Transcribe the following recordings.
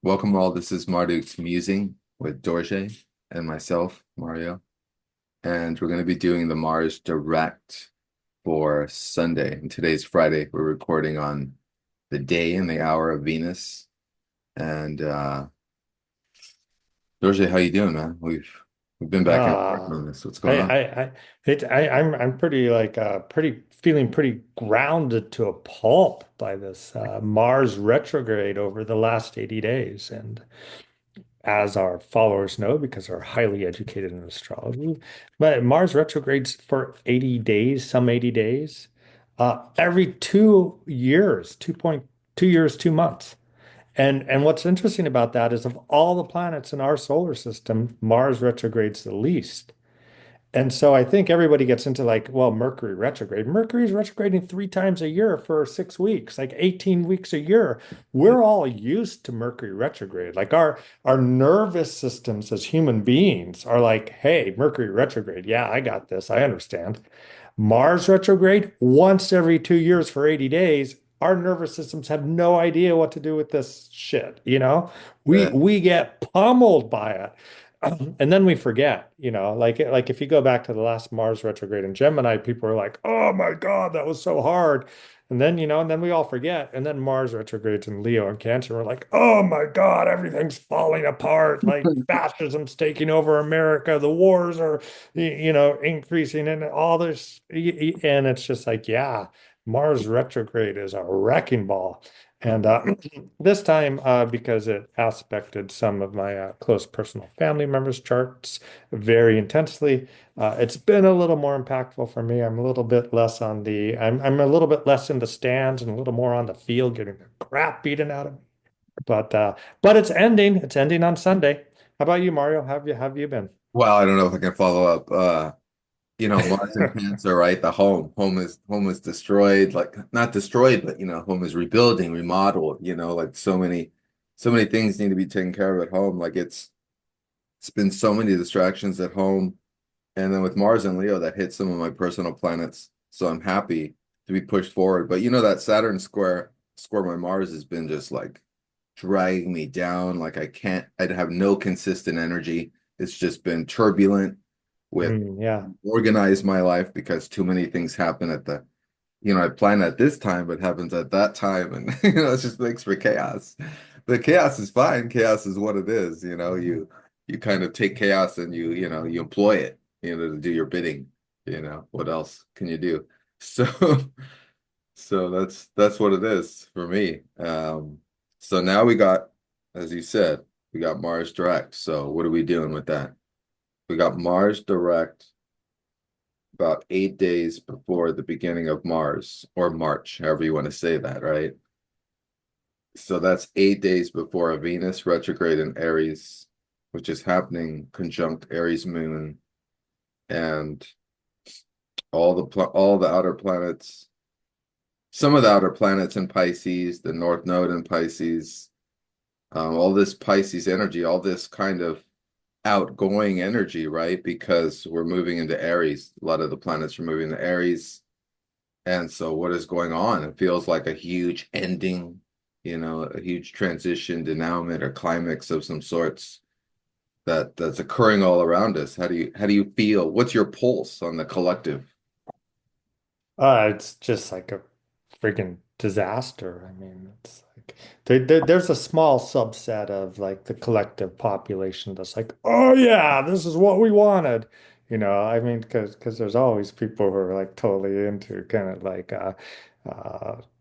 Welcome all. This is Marduk's Musing with Dorje and myself, Mario. And we're going to be doing the Mars Direct for Sunday. And today's Friday. We're recording on the day and the hour of Venus. And Dorje, how you doing, man? We've been back and forth Uh, on this. What's going I, on? I, I, I'm pretty feeling pretty grounded to a pulp by this Mars retrograde over the last 80 days. And as our followers know, because they're highly educated in astrology, but Mars retrogrades for 80 days, some 80 days, every 2 years, 2.2 years, 2 months. And what's interesting about that is of all the planets in our solar system, Mars retrogrades the least. And so I think everybody gets into like, well, Mercury retrograde. Mercury's retrograding 3 times a year for 6 weeks, like 18 weeks a year. Yeah. We're all used to Mercury retrograde. Like our nervous systems as human beings are like, hey, Mercury retrograde. Yeah, I got this. I understand. Mars retrograde once every 2 years for 80 days. Our nervous systems have no idea what to do with this shit, you know? We Yeah. we get pummeled by it. And then we forget, like if you go back to the last Mars retrograde in Gemini, people are like, "Oh my God, that was so hard." And then we all forget. And then Mars retrogrades in Leo and Cancer. We're like, "Oh my God, everything's falling apart. Like fascism's taking over America. The wars are, increasing and all this." And it's just like, yeah, Mars retrograde is a wrecking ball. And this time, because it aspected some of my close personal family members' charts very intensely, it's been a little more impactful for me. I'm a little bit less in the stands and a little more on the field, getting the crap beaten out of me. But it's ending. It's ending on Sunday. How about you, Mario? Have you been? Well, I don't know if I can follow up. Mars and Cancer, right? The home is destroyed, like not destroyed, but home is rebuilding, remodeled, like so many things need to be taken care of at home. Like it's been so many distractions at home. And then with Mars and Leo, that hit some of my personal planets. So I'm happy to be pushed forward. But that Saturn square my Mars has been just like dragging me down. Like I'd have no consistent energy. It's just been turbulent with Yeah. organize my life because too many things happen I plan at this time, but happens at that time. And, it just makes for chaos. The chaos is fine. Chaos is what it is. You kind of take chaos and you employ it, to do your bidding. What else can you do? So, so that's what it is for me. So now we got, as you said, we got Mars direct. So what are we doing with that? We got Mars direct about 8 days before the beginning of Mars or March, however you want to say that, right? So that's 8 days before a Venus retrograde in Aries, which is happening conjunct Aries moon and all the outer planets, some of the outer planets in Pisces, the North Node in Pisces, all this Pisces energy, all this kind of outgoing energy, right? Because we're moving into Aries. A lot of the planets are moving to Aries. And so what is going on? It feels like a huge ending, a huge transition, denouement, or climax of some sorts that's occurring all around us. How do you feel? What's your pulse on the collective? It's just like a freaking disaster. I mean, it's like there's a small subset of like the collective population that's like, oh yeah, this is what we wanted. I mean, because there's always people who are like totally into kind of like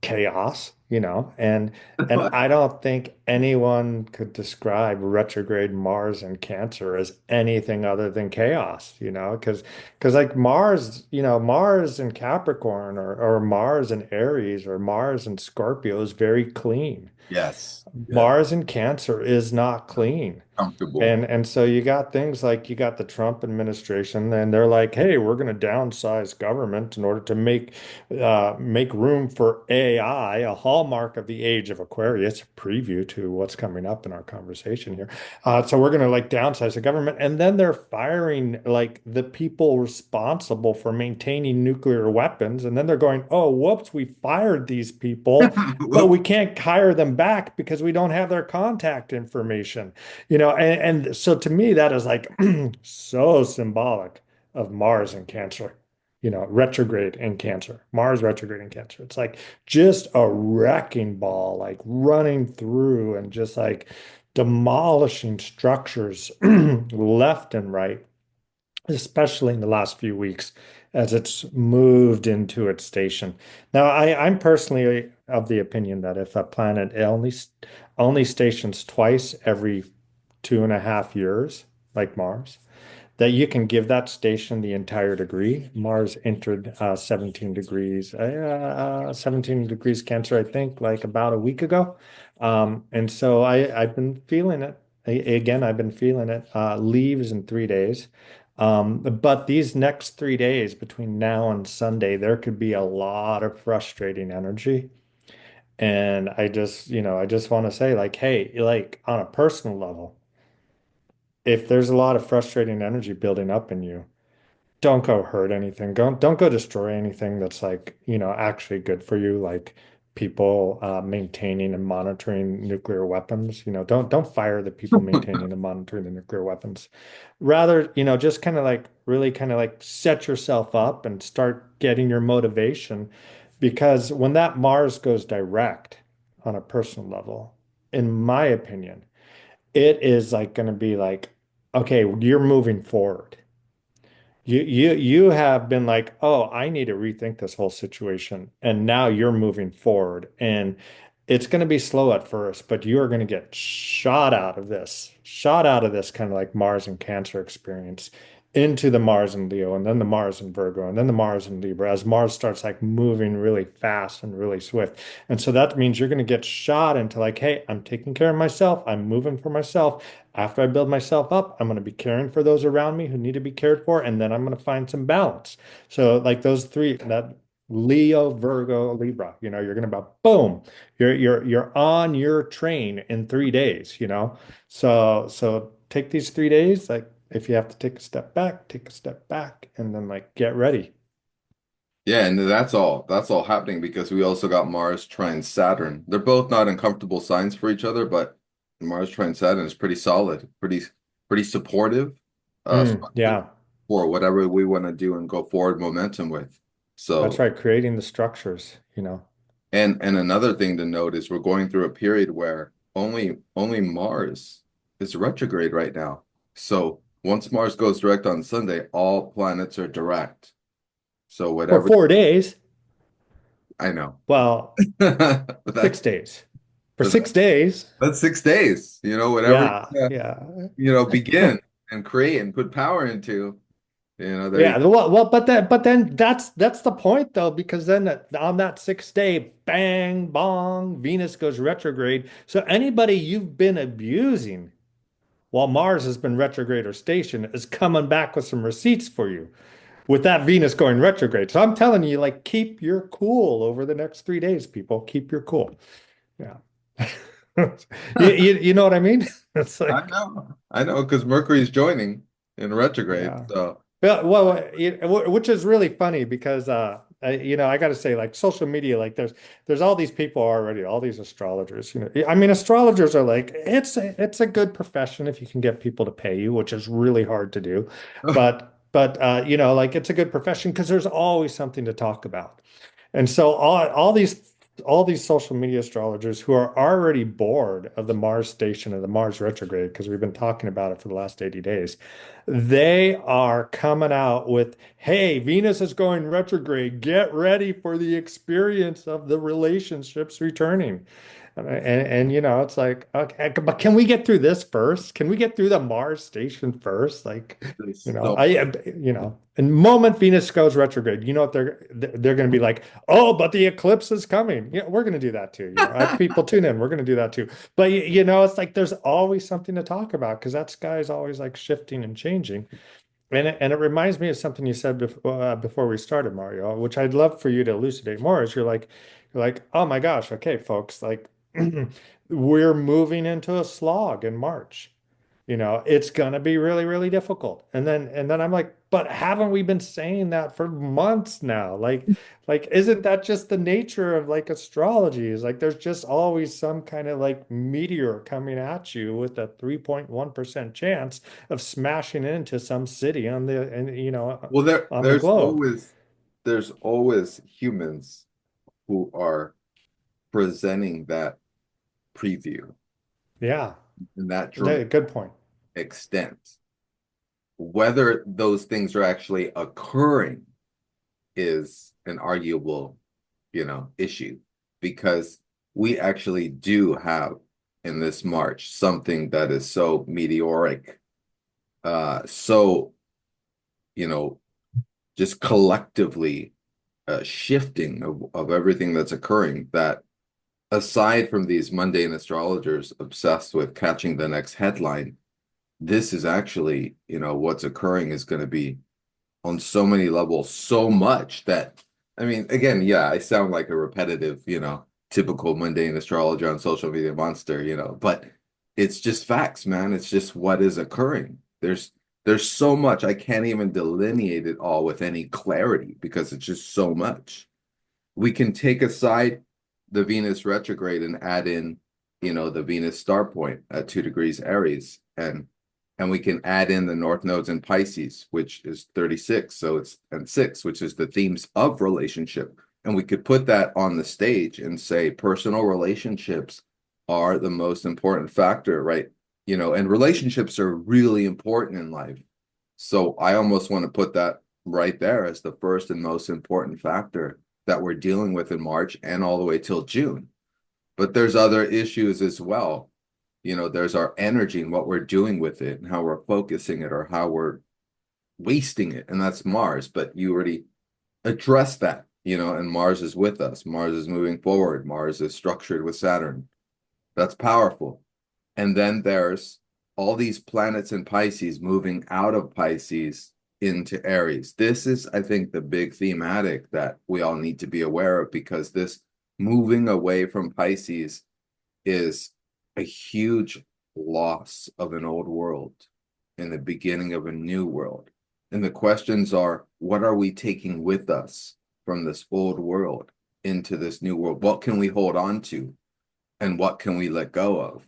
chaos, and I don't think anyone could describe retrograde Mars and Cancer as anything other than chaos, because like Mars, Mars in Capricorn or Mars in Aries or Mars in Scorpio is very clean. Yes. Yeah. Mars in Cancer is not clean. Comfortable. And so you got things like you got the Trump administration, and they're like, "Hey, we're going to downsize government in order to make room for AI, a hallmark of the age of Aquarius, a preview to what's coming up in our conversation here. So we're going to like downsize the government, and then they're firing like the people responsible for maintaining nuclear weapons, and then they're going, "Oh, whoops, we fired these people, but we Whoop. can't hire them back because we don't have their contact information." And so to me, that is like so symbolic of Mars and Cancer, retrograde in Cancer, Mars retrograde in Cancer. It's like just a wrecking ball, like running through and just like demolishing structures left and right, especially in the last few weeks as it's moved into its station. Now, I'm personally of the opinion that if a planet only stations twice every 2.5 years, like Mars, that you can give that station the entire degree. Mars entered 17 degrees Cancer, I think, like about a week ago. And so I've been feeling it. Again, I've been feeling it. Leaves in 3 days. But these next 3 days between now and Sunday, there could be a lot of frustrating energy. And I just want to say, like, hey, like on a personal level, if there's a lot of frustrating energy building up in you, don't go hurt anything. Don't go destroy anything that's like, actually good for you, like people maintaining and monitoring nuclear weapons. Don't fire the people maintaining and monitoring the nuclear weapons. Rather, just kind of like really kind of like set yourself up and start getting your motivation because when that Mars goes direct on a personal level, in my opinion, it is like going to be like, okay, you're moving forward. You have been like, oh, I need to rethink this whole situation. And now you're moving forward. And it's going to be slow at first, but you're going to get shot out of this kind of like Mars and Cancer experience into the Mars and Leo, and then the Mars and Virgo, and then the Mars and Libra as Mars starts like moving really fast and really swift. And so that means you're going to get shot into like, hey, I'm taking care of myself. I'm moving for myself. After I build myself up, I'm going to be caring for those around me who need to be cared for, and then I'm going to find some balance. So like those three, that Leo, Virgo, Libra, you're going to be boom. You're on your train in 3 days, So take these 3 days, like if you have to take a step back, and then like get ready. Yeah, and that's all happening because we also got Mars trine Saturn. They're both not in comfortable signs for each other, but Mars trine Saturn is pretty solid, pretty supportive, structure Yeah, for whatever we want to do and go forward momentum with. that's So, right. Creating the structures. and another thing to note is we're going through a period where only Mars is retrograde right now. So once Mars goes direct on Sunday, all planets are direct. So For whatever 4 days. I know. Well, But that 6 days. For but 6 days. that's 6 days. Whatever Yeah, yeah. begin and create and put power into, there you Yeah, well, but then that's the point though, because then on that 6th day, bang, bong, Venus goes retrograde. So anybody you've been abusing while Mars has been retrograde or station is coming back with some receipts for you with that Venus going retrograde. So I'm telling you, like, keep your cool over the next 3 days, people. Keep your cool. Yeah. You know what I mean? It's like, I know, because Mercury's joining in retrograde. yeah. So Yeah, well, which is really funny because I got to say, like social media, like there's all these people already, all these astrologers. I mean, astrologers are like it's a good profession if you can get people to pay you, which is really hard to do, but like it's a good profession because there's always something to talk about. And so all these social media astrologers who are already bored of the Mars station and the Mars retrograde, because we've been talking about it for the last 80 days, they are coming out with, hey, Venus is going retrograde. Get ready for the experience of the relationships returning. And it's like, okay, but can we get through this first? Can we get through the Mars station first? Like, there's so I, you know. And moment Venus goes retrograde, you know what they're going to be like, oh, but the eclipse is coming. Yeah, we're going to do that too. You know, people tune in, we're going to do that too. But you know, it's like there's always something to talk about because that sky is always like shifting and changing. And it reminds me of something you said before we started, Mario, which I'd love for you to elucidate more. Is you're like, oh my gosh, okay, folks, like we're moving into a slog in March. You know, it's gonna be really, really difficult. And then I'm like, but haven't we been saying that for months now? Like, isn't that just the nature of like astrology? Is like there's just always some kind of like meteor coming at you with a 3.1% chance of smashing into some city on the and you know Well, on the globe. there's always humans who are presenting that preview Yeah, in that dramatic good point. extent. Whether those things are actually occurring is an arguable, issue because we actually do have in this March something that is so meteoric, so, you know, just collectively shifting of everything that's occurring that aside from these mundane astrologers obsessed with catching the next headline, this is actually, what's occurring is going to be on so many levels, so much that, I mean, again, yeah, I sound like a repetitive, typical mundane astrologer on social media monster, but it's just facts, man. It's just what is occurring. There's so much I can't even delineate it all with any clarity because it's just so much. We can take aside the Venus retrograde and add in, the Venus star point at 2 degrees Aries, and we can add in the North nodes in Pisces, which is 36, so it's and 6, which is the themes of relationship. And we could put that on the stage and say personal relationships are the most important factor, right? And relationships are really important in life. So I almost want to put that right there as the first and most important factor that we're dealing with in March and all the way till June. But there's other issues as well. There's our energy and what we're doing with it and how we're focusing it or how we're wasting it. And that's Mars. But you already addressed that, and Mars is with us. Mars is moving forward. Mars is structured with Saturn. That's powerful. And then there's all these planets in Pisces moving out of Pisces into Aries. This is, I think, the big thematic that we all need to be aware of because this moving away from Pisces is a huge loss of an old world and the beginning of a new world. And the questions are, what are we taking with us from this old world into this new world? What can we hold on to and what can we let go of?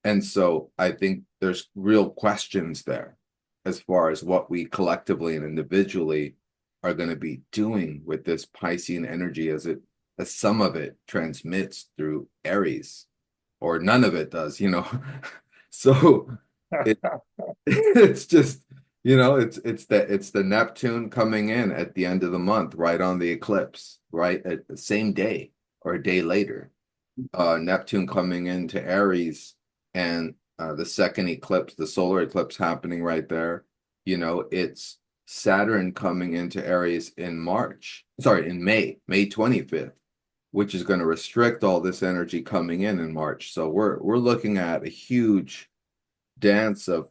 And so I think there's real questions there as far as what we collectively and individually are going to be doing with this Piscean energy as some of it transmits through Aries or none of it does. So it it's just, it's the Neptune coming in at the end of the month, right on the eclipse, right at the same day or a day later. Neptune coming into Aries and the second eclipse, the solar eclipse happening right there. It's Saturn coming into Aries in May 25th, which is going to restrict all this energy coming in March. So we're looking at a huge dance of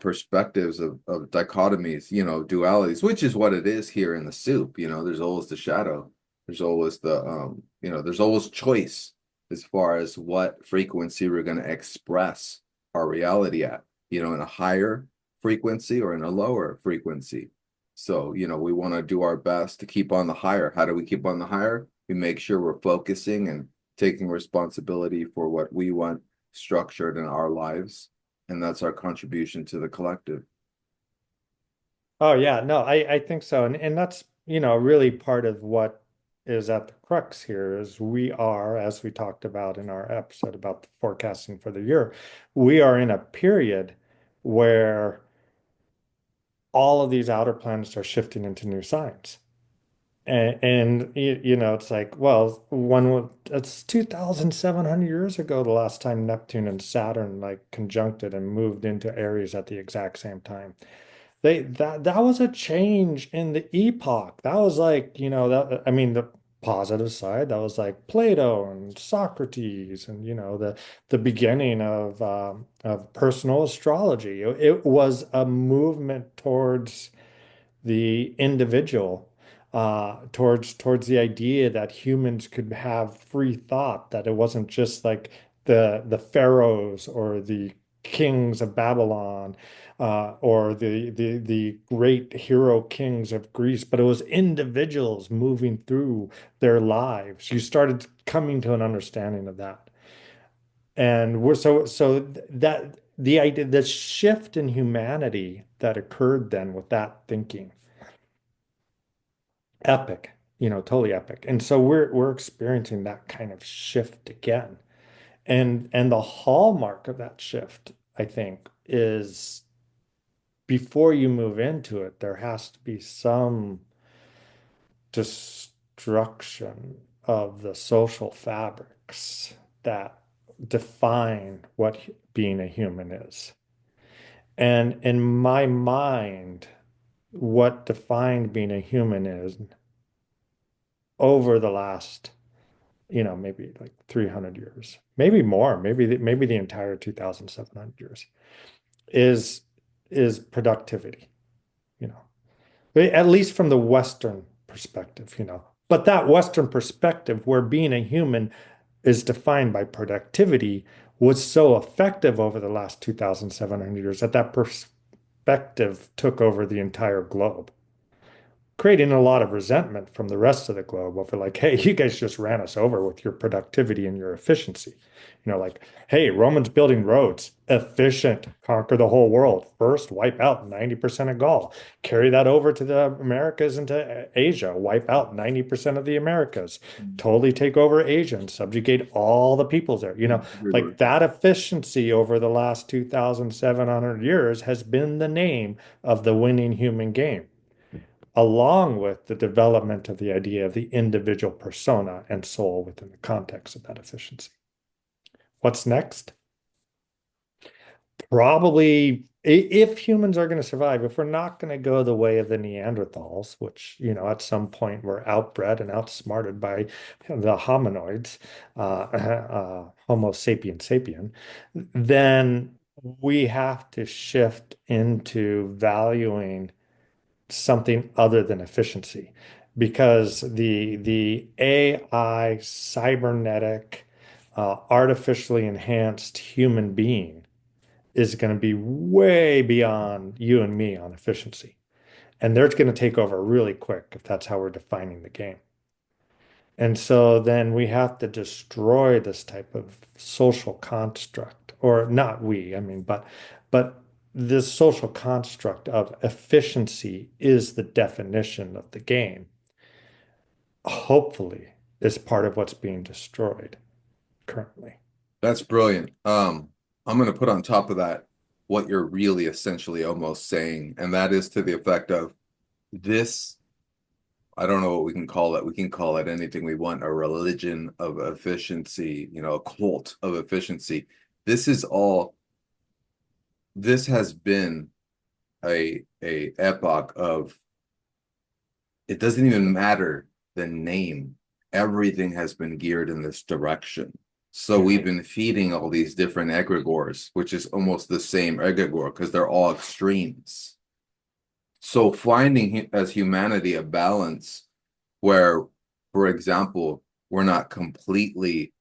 perspectives of dichotomies, dualities, which is what it is here in the soup. There's always the shadow, there's always there's always choice as far as what frequency we're going to express our reality at, in a higher frequency or in a lower frequency. So, we want to do our best to keep on the higher. How do we keep on the higher? We make sure we're focusing and taking responsibility for what we want structured in our lives, and that's our contribution to the collective. Oh yeah, no, I think so. And that's, really part of what is at the crux here is we are, as we talked about in our episode about the forecasting for the year, we are in a period where all of these outer planets are shifting into new signs. And it's like, well, it's 2,700 years ago, the last time Neptune and Saturn like conjuncted and moved into Aries at the exact same time. that was a change in the epoch. That was like, that I mean the positive side, that was like Plato and Socrates and the beginning of personal astrology. It was a movement towards the individual, towards the idea that humans could have free thought, that it wasn't just like the pharaohs or the kings of Babylon, or the great hero kings of Greece, but it was individuals moving through their lives. You started coming to an understanding of that. And we're so that the idea, the shift in humanity that occurred then with that thinking, epic, totally epic. And so we're experiencing that kind of shift again. And the hallmark of that shift, I think, is before you move into it, there has to be some destruction of the social fabrics that define what being a human is. And in my mind, what defined being a human is over the last, maybe like 300 years, maybe more, maybe the entire 2,700 years is is productivity, you know. At least from the Western perspective, But that Western perspective where being a human is defined by productivity was so effective over the last 2,700 years that that perspective took over the entire globe, creating a lot of resentment from the rest of the globe over like, hey, you guys just ran us over with your productivity and your efficiency. Like, hey, Romans building roads, efficient, conquer the whole world. First, wipe out 90% of Gaul, carry that over to the Americas and to Asia, wipe out 90% of the Americas, totally take over Asia and subjugate all the peoples there. Like Everywhere. that efficiency over the last 2,700 years has been the name of the winning human game, along with the development of the idea of the individual persona and soul within the context of that efficiency. What's next? Probably, if humans are going to survive, if we're not going to go the way of the Neanderthals, which, at some point were outbred and outsmarted by the hominoids, Homo sapien sapien, then we have to shift into valuing something other than efficiency, because the AI cybernetic, artificially enhanced human being is going to be way beyond you and me on efficiency. And they're going to take over really quick if that's how we're defining the game. And so then we have to destroy this type of social construct, or not we, I mean, but this social construct of efficiency is the definition of the game. Hopefully, is part of what's being destroyed currently. That's brilliant. I'm going to put on top of that what you're really essentially almost saying, and that is to the effect of this. I don't know what we can call it. We can call it anything we want, a religion of efficiency, a cult of efficiency. This is all, this has been a epoch of, it doesn't even matter the name. Everything has been geared in this direction. So we've Mhm. been feeding all these different egregores, which is almost the same egregore because they're all extremes. So finding as humanity a balance where, for example, we're not completely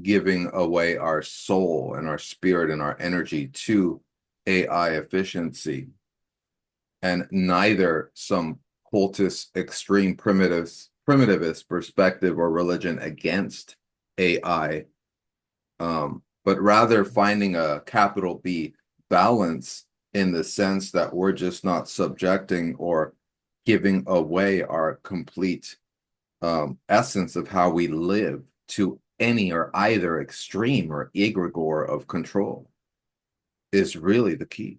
giving away our soul and our spirit and our energy to AI efficiency, and neither some cultist, extreme primitivist perspective or religion against AI, but rather finding a capital B balance in the sense that we're just not subjecting or giving away our complete essence of how we live to any or either extreme or egregore of control is really the key.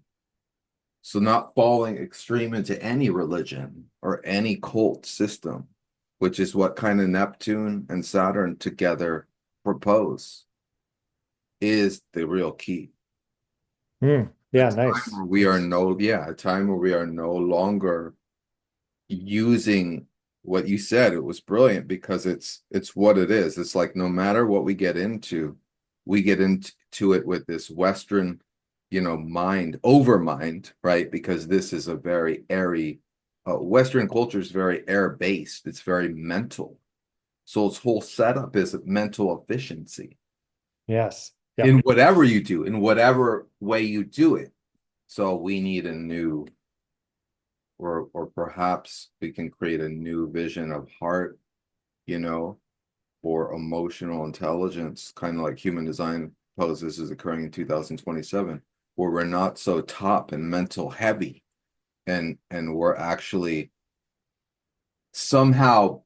So not falling extreme into any religion or any cult system, which is what kind of Neptune and Saturn together propose, is the real key. Mm. A Yeah, time nice. where we are Nice. no, yeah, a time where we are no longer using what you said. It was brilliant because it's what it is. It's like no matter what we get into it with this Western, mind over mind, right? Because this is a very airy, Western culture is very air based. It's very mental. So its whole setup is mental efficiency Yes. in Yep. whatever you do, in whatever way you do it. So we need a new, or perhaps we can create a new vision of heart, you know, or emotional intelligence, kind of like human design poses is occurring in 2027, where we're not so top and mental heavy, and we're actually somehow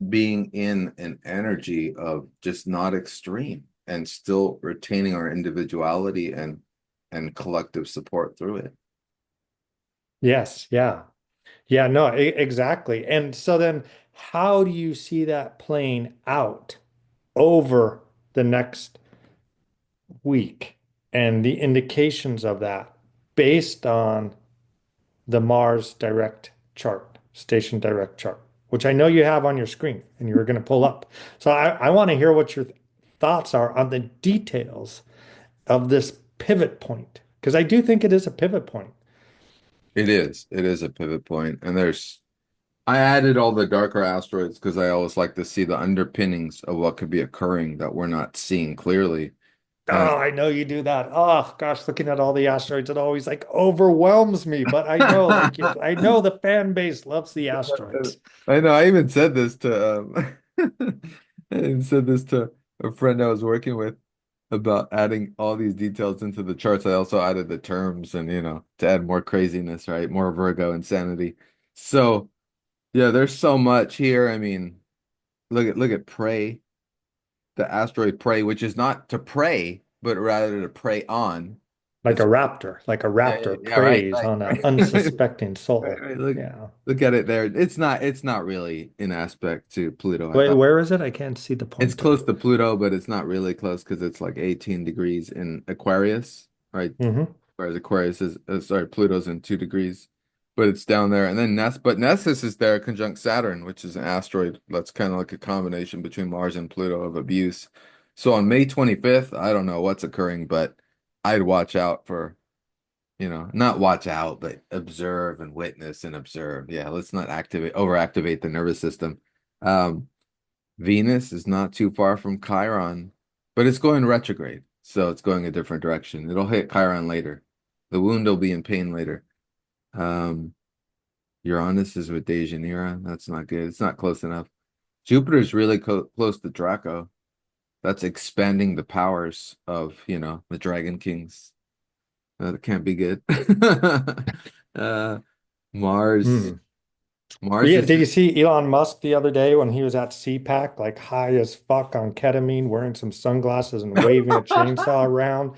being in an energy of just not extreme and still retaining our individuality and collective support through it. Yes. Yeah. Yeah, no, exactly. And so then how do you see that playing out over the next week and the indications of that based on the Mars direct chart, station direct chart, which I know you have on your screen and you were going to pull up. So I want to hear what your thoughts are on the details of this pivot point, because I do think it is a pivot point. It is a pivot point, and I added all the darker asteroids because I always like to see the underpinnings of what could be occurring that we're not seeing clearly. And Oh, I know you do that. Oh gosh, looking at all the asteroids, it always like overwhelms me. But I know, like, I know the fan base loves the asteroids. I know I even said this to I even said this to a friend I was working with about adding all these details into the charts. I also added the terms and to add more craziness, right? More Virgo insanity. So yeah, there's so much here. I mean, look at prey, the asteroid prey, which is not to prey, but rather to prey on. Like a It's raptor, like a yeah, yeah, raptor yeah, right, preys right, on an right. unsuspecting Right, soul. right. Yeah. Look at it there. It's not really in aspect to Pluto. I Wait, thought where is it? I can't see the it's pointer. close to Pluto, but it's not really close because it's like 18 degrees in Aquarius, right? Hmm. Whereas Aquarius is, sorry, Pluto's in 2 degrees, but it's down there. And then but Nessus is there conjunct Saturn, which is an asteroid that's kind of like a combination between Mars and Pluto of abuse. So on May 25th, I don't know what's occurring, but I'd watch out for, not watch out, but observe and witness and observe. Yeah, let's not overactivate the nervous system. Um, Venus is not too far from Chiron, but it's going retrograde, so it's going a different direction. It'll hit Chiron later. The wound will be in pain later. Um, Uranus is with Deianira. That's not good. It's not close enough. Jupiter's really close to Draco. That's expanding the powers of, the Dragon Kings. That can't be good. Uh, Mars. Hmm. Mars Yeah, is did you see Elon Musk the other day when he was at CPAC, like high as fuck on ketamine, wearing some sunglasses and waving a chainsaw around?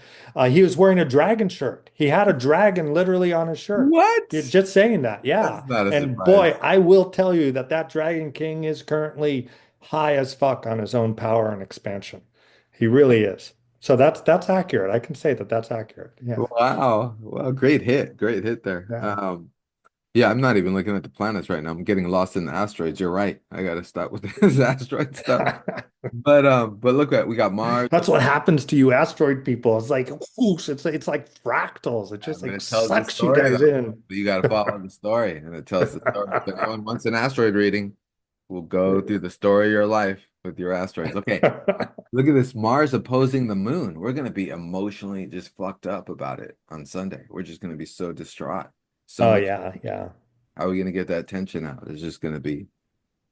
He was wearing a dragon shirt. He had a dragon literally on his shirt. You're what? just saying that, That's yeah. not a And surprise. boy, I will tell you that that Dragon King is currently high as fuck on his own power and expansion. He really is. So that's accurate. I can say that that's accurate. Yeah. Wow. Well, great hit. Great hit there. Yeah. Yeah, I'm not even looking at the planets right now. I'm getting lost in the asteroids. You're right. I gotta stop with this asteroid stuff. But look at we got Mars, That's what happens to you asteroid people. It's like whoosh, it's like fractals. It just but like it tells the sucks you story guys though. in. But you gotta follow the story, and it tells the story. If anyone wants an asteroid reading, we'll go through the story of your life with your asteroids. Okay, look at this Mars opposing the moon. We're gonna be emotionally just fucked up about it on Sunday. We're just gonna be so distraught. So Oh much. yeah, yeah. How are we gonna get that tension out? It's just gonna be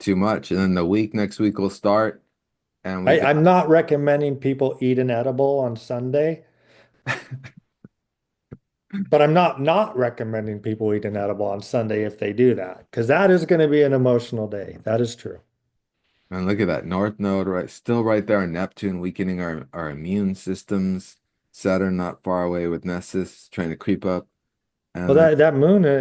too much. And then the week next week will start, and we I'm got not recommending people eat an edible on Sunday, but I'm not recommending people eat an edible on Sunday if they do that, because that is going to be an emotional day. That is true. and look at that North Node, right? Still right there on Neptune, weakening our immune systems. Saturn not far away with Nessus trying to creep up. Well, And then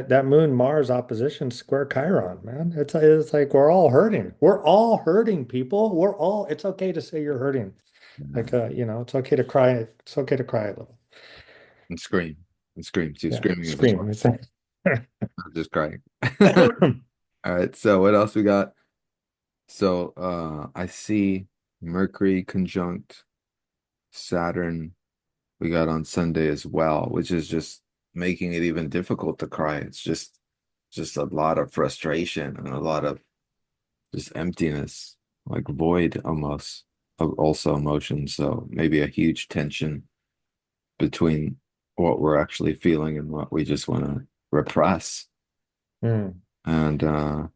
that moon Mars opposition square Chiron, man. It's like we're all hurting. We're all hurting, people. We're all. It's okay to say you're hurting. Like it's okay to cry. It's okay to cry a little. and scream. And scream. See, Yeah, screaming is a scream. choice, It's like- not just crying. All right. So what else we got? So I see Mercury conjunct Saturn we got on Sunday as well, which is just making it even difficult to cry. It's just a lot of frustration and a lot of just emptiness, like void almost of also emotion. So maybe a huge tension between what we're actually feeling and what we just want to repress. Hmm. And all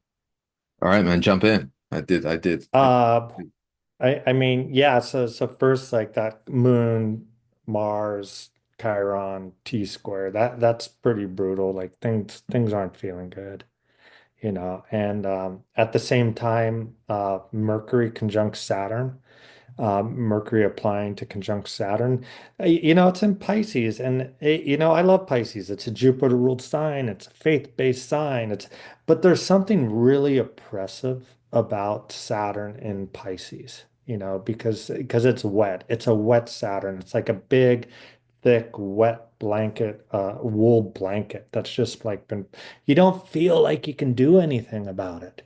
right, man, jump in. I Uh, I mean, yeah, so first like that Moon, Mars, Chiron, T square, that's pretty brutal. Like things aren't feeling good, you know. And at the same time, Mercury conjunct Saturn. Mercury applying to conjunct Saturn. You know, it's in Pisces, and you know, I love Pisces. It's a Jupiter ruled sign. It's a faith-based sign. But there's something really oppressive about Saturn in Pisces. You know, because it's wet. It's a wet Saturn. It's like a big, thick, wet blanket, wool blanket that's just like been. You don't feel like you can do anything about it,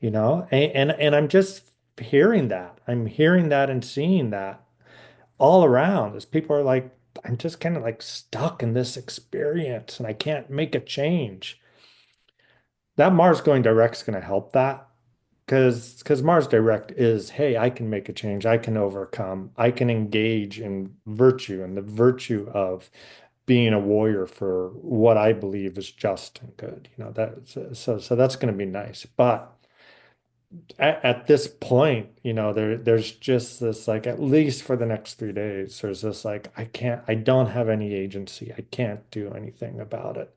you know. And I'm just hearing that. I'm hearing that and seeing that all around as people are like, I'm just kind of like stuck in this experience and I can't make a change. That Mars going direct is going to help that because Mars direct is, hey, I can make a change, I can overcome, I can engage in virtue and the virtue of being a warrior for what I believe is just and good. You know, so that's going to be nice. But at this point, you know, there's just this like at least for the next 3 days, there's this like I don't have any agency. I can't do anything about it.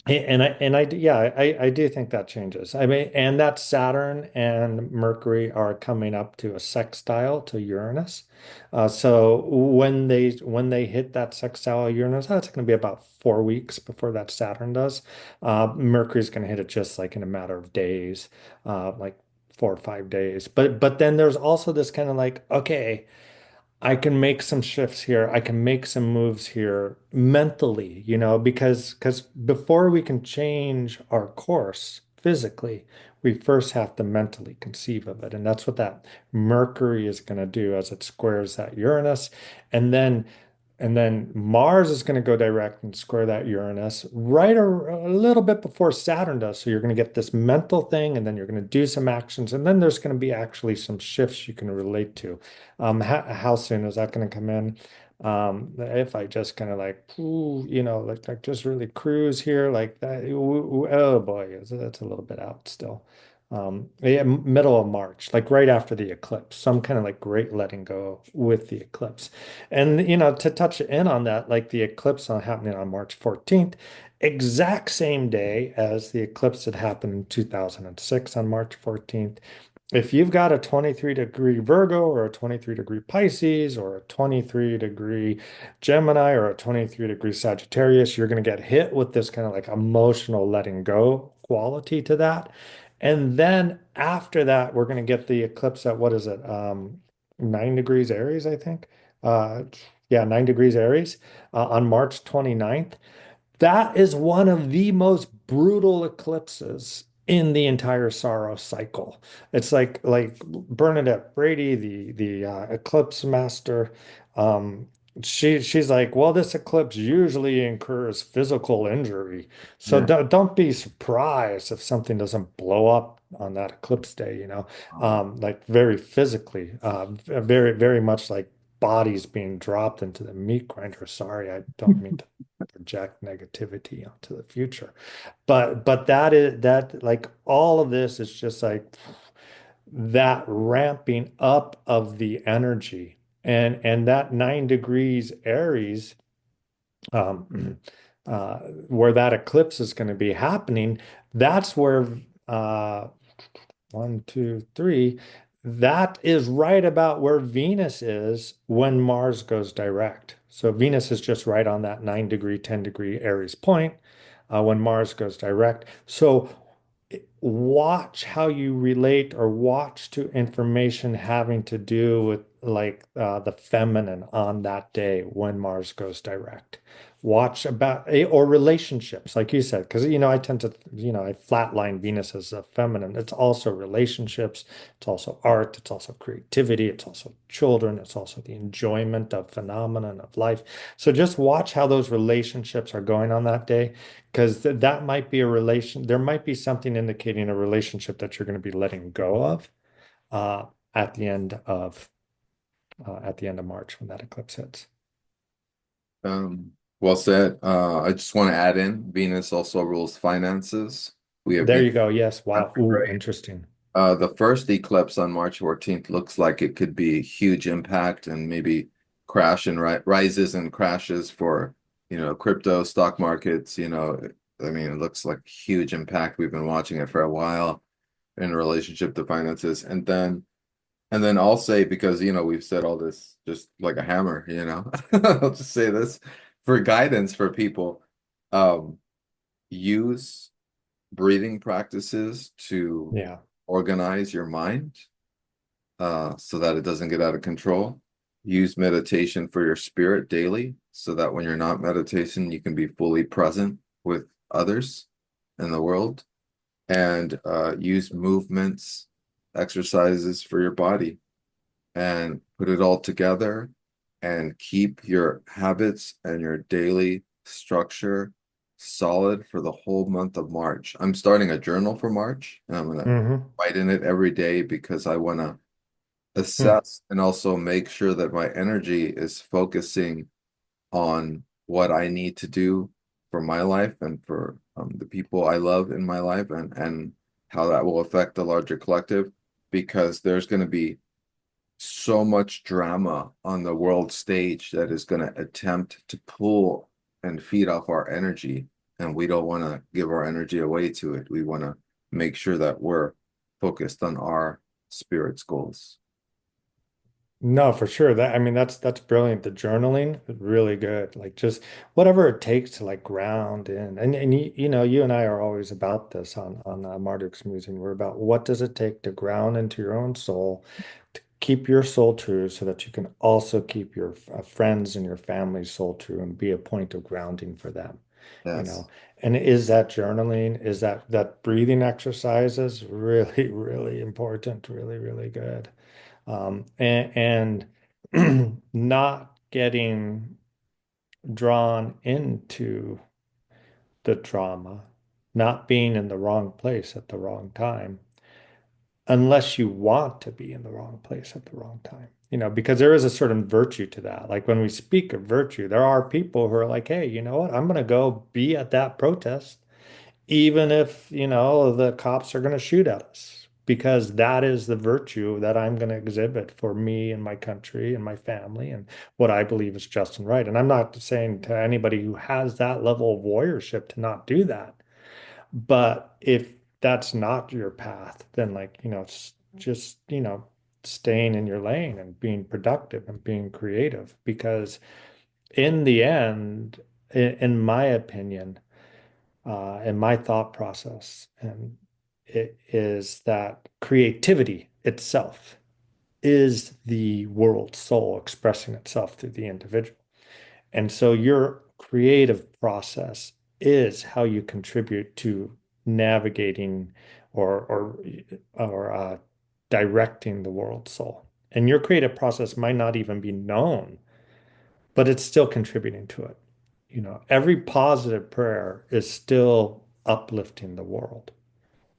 Yeah, I do think that changes. I mean, and that Saturn and Mercury are coming up to a sextile to Uranus. So when they hit that sextile Uranus, that's going to be about 4 weeks before that Saturn does. Mercury's going to hit it just like in a matter of days, like 4 or 5 days. But then there's also this kind of like, okay. I can make some shifts here. I can make some moves here mentally, you know, because before we can change our course physically, we first have to mentally conceive of it. And that's what that Mercury is going to do as it squares that Uranus. And then Mars is going to go direct and square that Uranus right a little bit before Saturn does. So you're going to get this mental thing, and then you're going to do some actions, and then there's going to be actually some shifts you can relate to. How soon is that going to come in? If I just kind of like, ooh, you know, like just really cruise here like that. Oh boy, that's a little bit out still. Yeah, middle of March, like right after the eclipse, some kind of like great letting go with the eclipse. And you know, to touch in on that, like the eclipse on happening on March 14th, exact same day as the eclipse that happened in 2006 on March 14th. If you've got a 23-degree Virgo or a 23-degree Pisces or a 23-degree Gemini or a 23-degree Sagittarius, you're going to get hit with this kind of like emotional letting go quality to that. And then after that, we're going to get the eclipse at what is it? 9 degrees Aries, I think. Uh, yeah, 9 degrees Aries on March 29th. That is one of the most brutal eclipses in the entire Saros cycle. It's like Bernadette Brady, the eclipse master. Um, she's like, well, this eclipse usually incurs physical injury, so yeah. don't be surprised if something doesn't blow up on that eclipse day. You know, like very physically, very much like bodies being dropped into the meat grinder. Sorry, I don't mean to project negativity onto the future. But that is that like all of this is just like that ramping up of the energy. And that 9 degrees Aries, um, where that eclipse is going to be happening, that's where uh, 1, 2, 3. That is right about where Venus is when Mars goes direct. So Venus is just right on that 9 degree, 10 degree Aries point when Mars goes direct. So watch how you relate or watch to information having to do with the feminine on that day when Mars goes direct. Watch about or relationships, like you said, because I tend to, I flatline Venus as a feminine. It's also relationships, it's also art, it's also creativity, it's also children, it's also the enjoyment of phenomenon of life. So just watch how those relationships are going on that day, because that might be a relation, there might be something indicating a relationship that you're going to be letting go of uh, at the end of March when that eclipse hits. Well said. I just want to add in Venus also rules finances. We have There Venus you go. Yes. Wow. Ooh, retrograde. interesting. The first eclipse on March 14th looks like it could be a huge impact and maybe crash and rises and crashes for, crypto stock markets, I mean, it looks like huge impact. We've been watching it for a while in relationship to finances. And then I'll say, because, we've said all this just like a hammer, I'll just say this for guidance for people. Um, Use breathing practices to Yeah. organize your mind so that it doesn't get out of control. Use meditation for your spirit daily so that when you're not meditation, you can be fully present with others in the world. And use movements, exercises for your body and put it all together and keep your habits and your daily structure solid for the whole month of March. I'm starting a journal for March and I'm going to Hmm. write in it every day because I want to Hmm. assess and also make sure that my energy is focusing on what I need to do for my life and for the people I love in my life and how that will affect the larger collective because there's going to be so much drama on the world stage that is going to attempt to pull and feed off our energy. And we don't want to give our energy away to it. We want to make sure that we're focused on our spirit's goals. No, for sure. That's brilliant. The journaling is really good. Like just whatever it takes to like ground in. And you and I are always about this on Marduk's Musing. We're about what does it take to ground into your own soul, to keep your soul true so that you can also keep your friends and your family's soul true and be a point of grounding for them, you know. Yes. And is that journaling, is that breathing exercises really, really important, really, really good. And not getting drawn into the drama, not being in the wrong place at the wrong time, unless you want to be in the wrong place at the wrong time. Because there is a certain virtue to that. Like when we speak of virtue, there are people who are like, hey, you know what? I'm going to go be at that protest even if, the cops are going to shoot at us, because that is the virtue that I'm going to exhibit for me and my country and my family and what I believe is just and right. And I'm not saying to anybody who has that level of warriorship to not do that. But if that's not your path, then like, just, staying in your lane and being productive and being creative, because in the end, in my opinion, and my thought process, and it is that creativity itself is the world soul expressing itself through the individual. And so your creative process is how you contribute to navigating or directing the world soul. And your creative process might not even be known, but it's still contributing to it. Every positive prayer is still uplifting the world,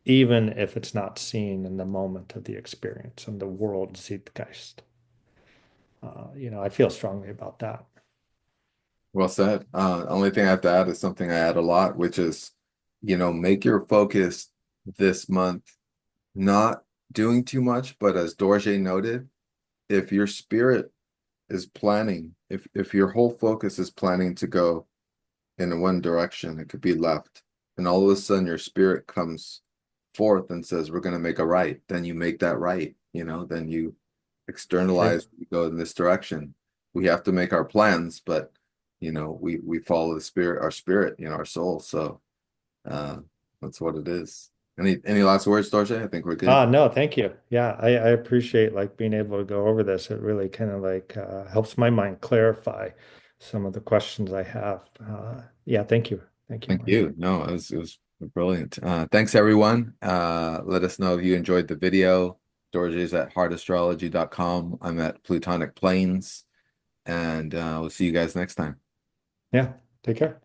even if it's not seen in the moment of the experience and the world zeitgeist. I feel strongly about that. Well said. Only thing I have to add is something I add a lot, which is, make your focus this month not doing too much, but as Dorje noted, if your spirit is planning, if your whole focus is planning to go in one direction, it could be left, and all of a sudden your spirit comes forth and says, "We're going to make a right," then you make that right, then you True. externalize, you go in this direction. We have to make our plans, but we follow the spirit, our soul. So uh that's what it is. Any last words, Dorsey? I think we're good. No, thank you. Yeah, I appreciate like being able to go over this. It really kind of like helps my mind clarify some of the questions I have. Yeah, thank you. Thank you, Thank Mark. you. No, it was brilliant. Thanks everyone. Let us know if you enjoyed the video. Dorsey's at heartastrology.com. I'm at Plutonic Planes, and we'll see you guys next time. Yeah, take care.